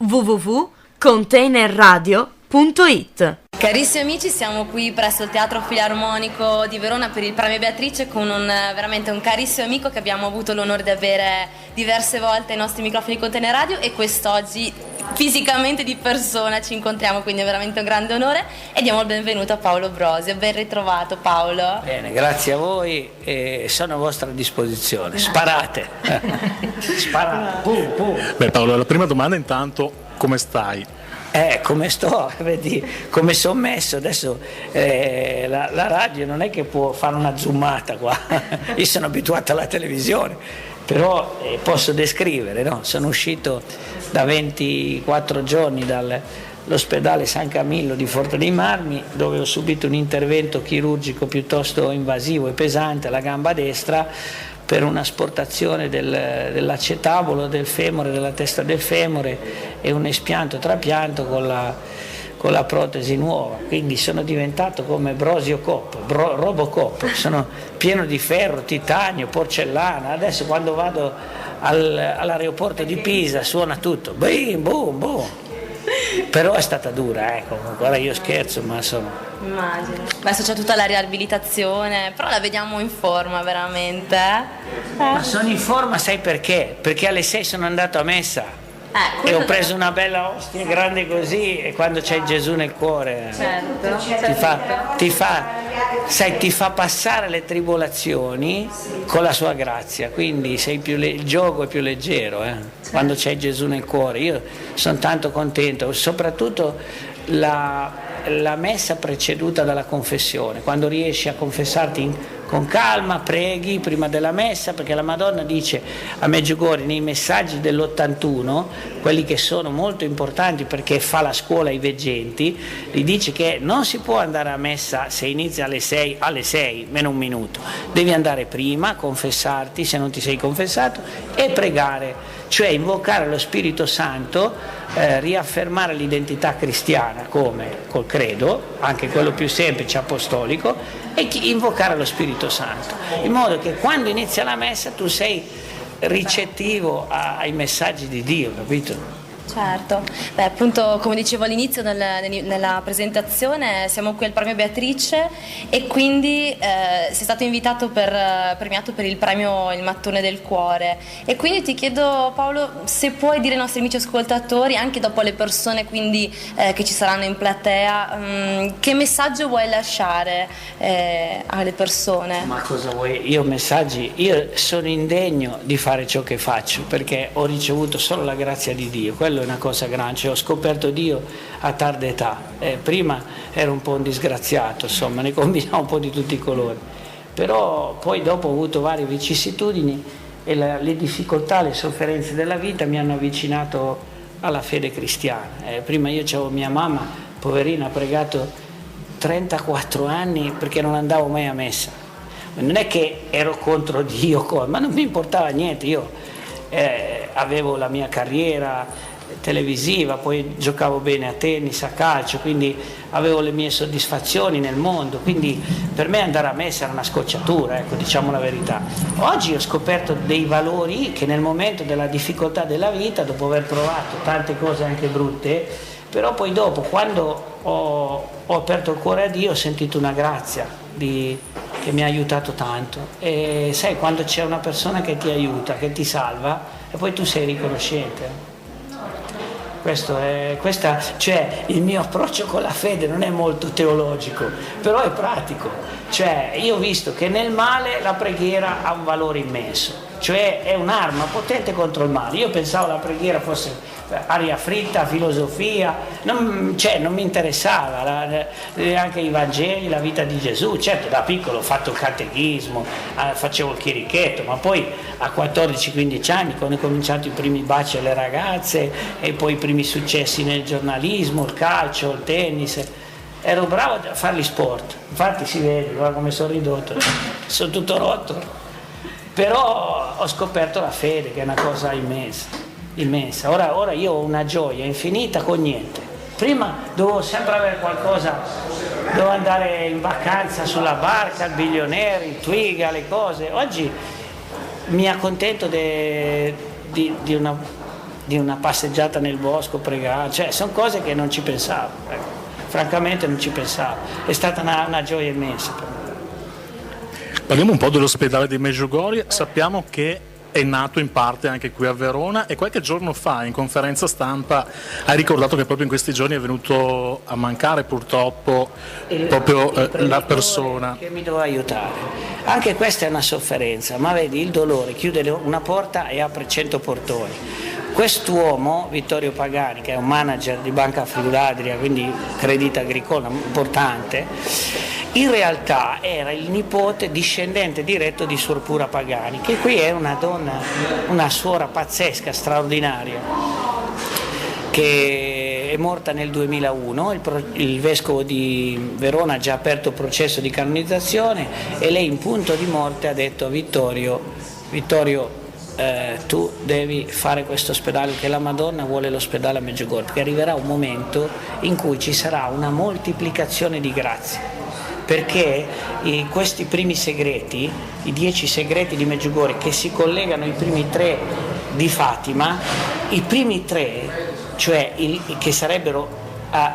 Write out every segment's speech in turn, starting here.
www.containerradio.it. Carissimi amici, siamo qui presso il Teatro Filarmonico di Verona per il Premio Beatrice con veramente un carissimo amico che abbiamo avuto l'onore di avere diverse volte ai nostri microfoni di Container Radio, e quest'oggi fisicamente di persona ci incontriamo, quindi è veramente un grande onore, e diamo il benvenuto a Paolo Brosio. Ben ritrovato, Paolo. Bene, grazie a voi e sono a vostra disposizione. Sparate. Sparate. Pum. Beh, Paolo, la prima domanda intanto, come stai? Come sto, vedi come sono messo adesso. La radio non è che può fare una zoomata qua. Io sono abituato alla televisione, però posso descrivere, no? Sono uscito da 24 giorni dall'ospedale San Camillo di Forte dei Marmi, dove ho subito un intervento chirurgico piuttosto invasivo e pesante alla gamba destra per un'asportazione dell'acetabolo del femore, della testa del femore, e un espianto trapianto con la protesi nuova. Quindi sono diventato come Brosio Cop, Robocop, sono pieno di ferro, titanio, porcellana. Adesso quando vado all'aeroporto di Pisa suona tutto, bim, boom, boom. Però è stata dura, comunque. Ora io scherzo, ma insomma. Immagino. Adesso c'è tutta la riabilitazione, però la vediamo in forma veramente. Ma sono in forma, sai perché? Perché alle 6 sono andato a messa e ho preso una bella ostia grande così, e quando c'è Gesù nel cuore, certo. ti fa passare le tribolazioni con la sua grazia, quindi il gioco è più leggero, quando c'è Gesù nel cuore. Io sono tanto contento, soprattutto la messa preceduta dalla confessione, quando riesci a confessarti con calma, preghi prima della messa, perché la Madonna dice a Medjugorje nei messaggi dell'81, quelli che sono molto importanti perché fa la scuola ai veggenti, gli dice che non si può andare a messa se inizia alle 6 meno un minuto, devi andare prima, confessarti se non ti sei confessato e pregare, cioè invocare lo Spirito Santo, riaffermare l'identità cristiana come col credo, anche quello più semplice apostolico, e invocare lo Spirito Santo, in modo che quando inizia la messa tu sei ricettivo ai messaggi di Dio, capito? Certo, beh, appunto come dicevo all'inizio nella presentazione, siamo qui al Premio Beatrice e quindi sei stato invitato premiato per il premio Il Mattone del Cuore, e quindi ti chiedo, Paolo, se puoi dire ai nostri amici ascoltatori, anche dopo alle persone quindi che ci saranno in platea, che messaggio vuoi lasciare alle persone? Ma cosa vuoi? Io sono indegno di fare ciò che faccio perché ho ricevuto solo la grazia di Dio, quello è una cosa grande, cioè, ho scoperto Dio a tarda età, prima ero un po' un disgraziato, insomma, ne combinavo un po' di tutti i colori, però poi dopo ho avuto varie vicissitudini e le difficoltà, le sofferenze della vita mi hanno avvicinato alla fede cristiana. Prima io c'avevo mia mamma, poverina, ha pregato 34 anni perché non andavo mai a messa, non è che ero contro Dio, ma non mi importava niente, io avevo la mia carriera televisiva, poi giocavo bene a tennis, a calcio, quindi avevo le mie soddisfazioni nel mondo, quindi per me andare a messa era una scocciatura, diciamo la verità. Oggi ho scoperto dei valori che nel momento della difficoltà della vita, dopo aver provato tante cose anche brutte, però poi dopo, quando ho aperto il cuore a Dio, ho sentito una grazia che mi ha aiutato tanto, e sai, quando c'è una persona che ti aiuta, che ti salva, e poi tu sei riconoscente. Cioè, il mio approccio con la fede non è molto teologico, però è pratico. Cioè, io ho visto che nel male la preghiera ha un valore immenso, cioè è un'arma potente contro il male. Io pensavo la preghiera fosse aria fritta, filosofia, non mi interessava, anche i Vangeli, la vita di Gesù. Certo, da piccolo ho fatto il catechismo, facevo il chierichetto, ma poi a 14-15 anni, quando ho cominciato i primi baci alle ragazze e poi i primi successi nel giornalismo, il calcio, il tennis, ero bravo a fare gli sport, infatti si vede, guarda come sono ridotto, sono tutto rotto, però ho scoperto la fede, che è una cosa immensa. Ora io ho una gioia infinita con niente. Prima dovevo sempre avere qualcosa, dovevo andare in vacanza sulla barca, il Billionaire, il Twiga, le cose. Oggi mi accontento di di una passeggiata nel bosco, pregare, cioè sono cose che non ci pensavo, ecco. Francamente non ci pensavo, è stata una gioia immensa per me. Parliamo un po' dell'ospedale di Medjugorje, sappiamo che è nato in parte anche qui a Verona e qualche giorno fa in conferenza stampa hai ricordato che proprio in questi giorni è venuto a mancare purtroppo proprio la persona che mi doveva aiutare. Anche questa è una sofferenza, ma vedi, il dolore chiude una porta e apre 100 portoni. Quest'uomo, Vittorio Pagani, che è un manager di Banca Friuladria, quindi Crédit Agricole importante, in realtà era il nipote discendente diretto di Suor Pura Pagani, che qui è una donna, una suora pazzesca, straordinaria, che è morta nel 2001, il vescovo di Verona ha già aperto il processo di canonizzazione e lei in punto di morte ha detto a Vittorio, tu devi fare questo ospedale, che la Madonna vuole l'ospedale a Medjugorje, perché arriverà un momento in cui ci sarà una moltiplicazione di grazie. Perché questi primi segreti, i 10 segreti di Medjugorje che si collegano ai primi 3 di Fatima, i primi 3, cioè che sarebbero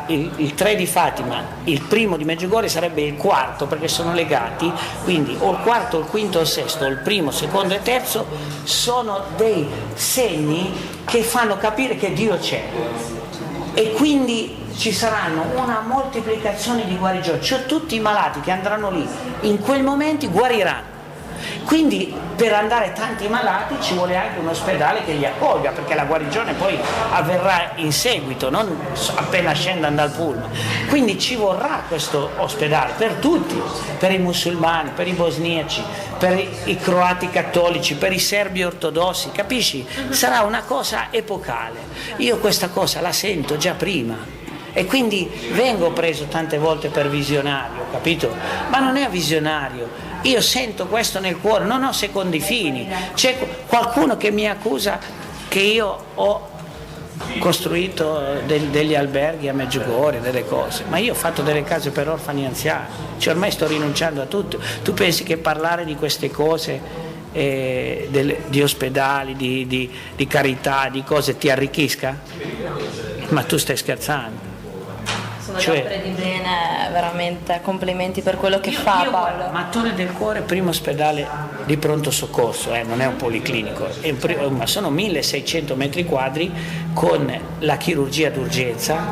il 3 di Fatima, il primo di Medjugorje sarebbe il quarto perché sono legati, quindi o il quarto, o il quinto o il sesto, o il primo, secondo e terzo sono dei segni che fanno capire che Dio c'è e quindi ci saranno una moltiplicazione di guarigioni, cioè tutti i malati che andranno lì in quel momento guariranno. Quindi per andare tanti malati ci vuole anche un ospedale che li accolga, perché la guarigione poi avverrà in seguito, non appena scendano dal pullman. Quindi ci vorrà questo ospedale per tutti, per i musulmani, per i bosniaci, per i croati cattolici, per i serbi ortodossi, capisci? Sarà una cosa epocale. Io questa cosa la sento già prima. E quindi vengo preso tante volte per visionario, capito? Ma non è visionario, io sento questo nel cuore, non ho secondi fini. C'è qualcuno che mi accusa che io ho costruito degli alberghi a Medjugorje, delle cose, ma io ho fatto delle case per orfani anziani, cioè ormai sto rinunciando a tutto. Tu pensi che parlare di queste cose, di ospedali, di carità, di cose ti arricchisca? Ma tu stai scherzando? Sono le opere di bene, veramente complimenti per quello che fa Paolo. Mattone del Cuore, primo ospedale di pronto soccorso, non è un policlinico, ma sono 1600 metri quadri con la chirurgia d'urgenza,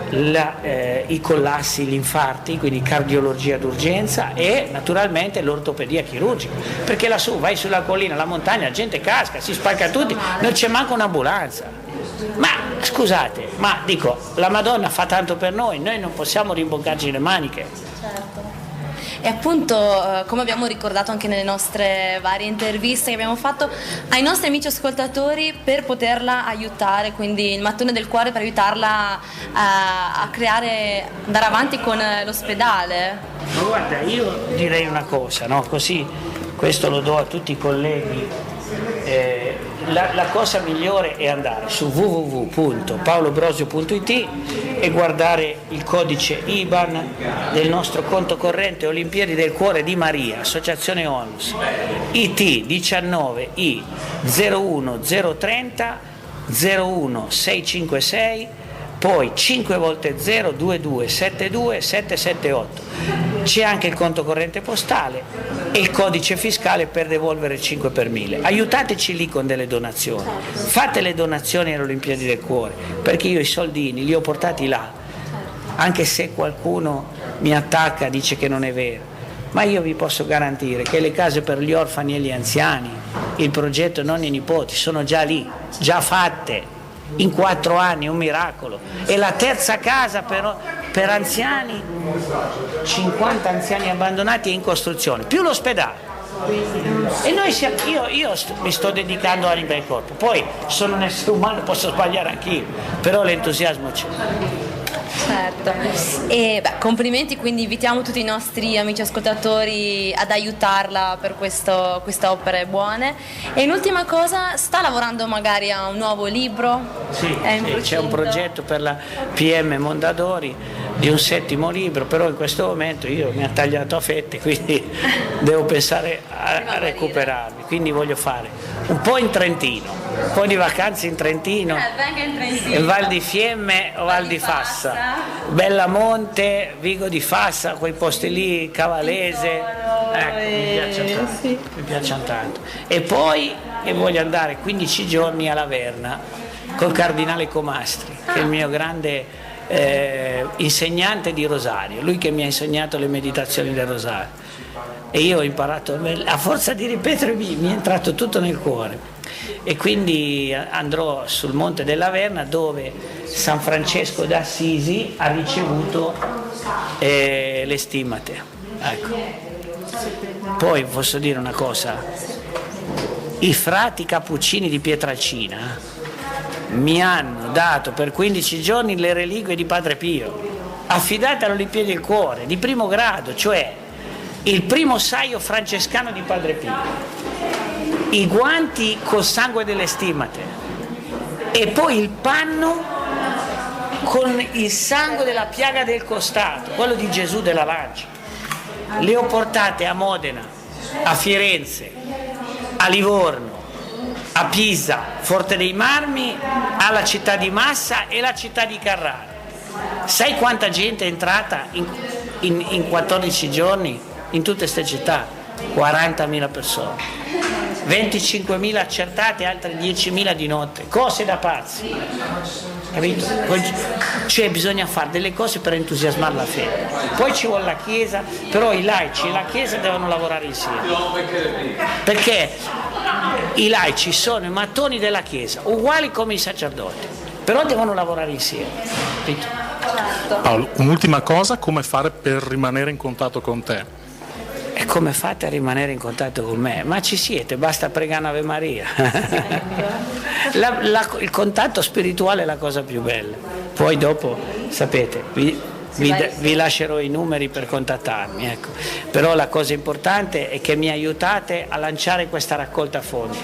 i collassi, gli infarti, quindi cardiologia d'urgenza e naturalmente l'ortopedia chirurgica, perché lassù vai sulla collina, la montagna, la gente casca, si spacca tutti, non c'è manco un'ambulanza. Ma scusate, ma dico, la Madonna fa tanto per noi non possiamo rimboccarci le maniche. Certo. E appunto, come abbiamo ricordato anche nelle nostre varie interviste che abbiamo fatto ai nostri amici ascoltatori, per poterla aiutare, quindi il mattone del cuore per aiutarla a creare, andare avanti con l'ospedale. Ma guarda, io direi una cosa, no? Così questo lo do a tutti i colleghi. La cosa migliore è andare su www.paolobrosio.it e guardare il codice IBAN del nostro conto corrente Olimpiadi del Cuore di Maria, Associazione Onlus, IT 19 I 01030 01656, poi 5 volte 0 2272 778. C'è anche il conto corrente postale e il codice fiscale per devolvere 5 per 1000. Aiutateci lì con delle donazioni, fate le donazioni alle Olimpiadi del Cuore, perché io i soldini li ho portati là, anche se qualcuno mi attacca, dice che non è vero, ma io vi posso garantire che le case per gli orfani e gli anziani, il progetto nonni e nipoti, sono già lì, già fatte. In 4 anni, un miracolo. E la terza casa per anziani, 50 anziani abbandonati, è in costruzione, più l'ospedale. E noi io mi sto dedicando all'anima e al corpo, poi sono un essere umano, posso sbagliare anch'io, però l'entusiasmo c'è. Certo, e complimenti, quindi invitiamo tutti i nostri amici ascoltatori ad aiutarla per queste opere buone. E un'ultima cosa, sta lavorando magari a un nuovo libro? Sì, c'è un progetto per la PM Mondadori di un 7° libro, però in questo momento io mi ha tagliato a fette, quindi devo pensare a recuperarmi, quindi voglio fare un po' in Trentino, un po' di vacanze in Trentino, anche in Trentino. in Val di Fiemme o Val di Fassa, Bellamonte, Vigo di Fassa, quei posti lì, Cavalese, mi piacciono tanto. E poi voglio andare 15 giorni alla Verna col cardinale Comastri, che è il mio grande insegnante di rosario, lui che mi ha insegnato le meditazioni del rosario, e io ho imparato, a forza di ripetere mi è entrato tutto nel cuore, e quindi andrò sul Monte della Verna dove San Francesco d'Assisi ha ricevuto le stimmate. Ecco. Poi posso dire una cosa, i frati cappuccini di Pietralcina mi hanno dato per 15 giorni le reliquie di Padre Pio, affidate all'Olimpiadi del Cuore, di primo grado, cioè il primo saio francescano di Padre Pio, i guanti col sangue delle stimmate e poi il panno con il sangue della piaga del costato, quello di Gesù della Lancia. Le ho portate a Modena, a Firenze, a Livorno, a Pisa, Forte dei Marmi, alla città di Massa e la città di Carrara. Sai quanta gente è entrata in 14 giorni in tutte queste città? 40.000 persone, 25.000 accertate, altre 10.000 di notte, cose da pazzi, capito? Cioè bisogna fare delle cose per entusiasmare la fede, poi ci vuole la Chiesa, però i laici e la Chiesa devono lavorare insieme, perché i laici sono i mattoni della Chiesa, uguali come i sacerdoti, però devono lavorare insieme, capito? Paolo, un'ultima cosa, come fare per rimanere in contatto con te? E come fate a rimanere in contatto con me? Ma ci siete, basta pregare Ave Maria. Il contatto spirituale è la cosa più bella. Poi dopo, sapete, vi lascerò i numeri per contattarmi. Ecco. Però la cosa importante è che mi aiutate a lanciare questa raccolta fondi.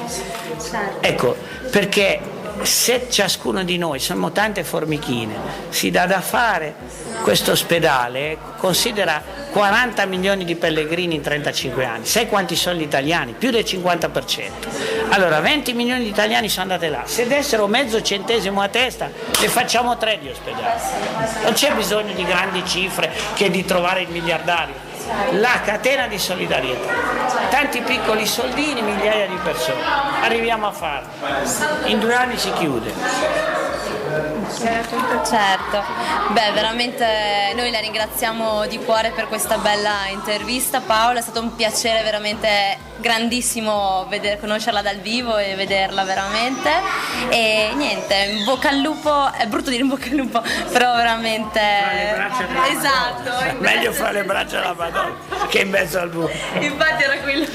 Ecco, perché se ciascuno di noi, siamo tante formichine, si dà da fare questo ospedale, considera 40 milioni di pellegrini in 35 anni, sai quanti sono gli italiani? Più del 50%. Allora 20 milioni di italiani sono andati là, se dessero mezzo centesimo a testa ne facciamo 3 di ospedali. Non c'è bisogno di grandi cifre che di trovare il miliardario. La catena di solidarietà, tanti piccoli soldini, migliaia di persone, arriviamo a farlo, in 2 anni si chiude. Certo, beh, veramente noi la ringraziamo di cuore per questa bella intervista, Paola, è stato un piacere veramente grandissimo conoscerla dal vivo e vederla veramente, e niente, in bocca al lupo, è brutto dire in bocca al lupo, però veramente esatto, meglio fra le braccia della Madonna che in mezzo al buco. Infatti era quello,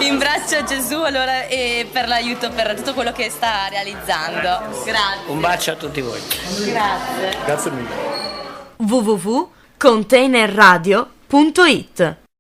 in braccio a Gesù, allora, e per l'aiuto, per tutto quello che sta realizzando. Grazie. Un bacio a tutti voi. Grazie. Grazie mille. www.containerradio.it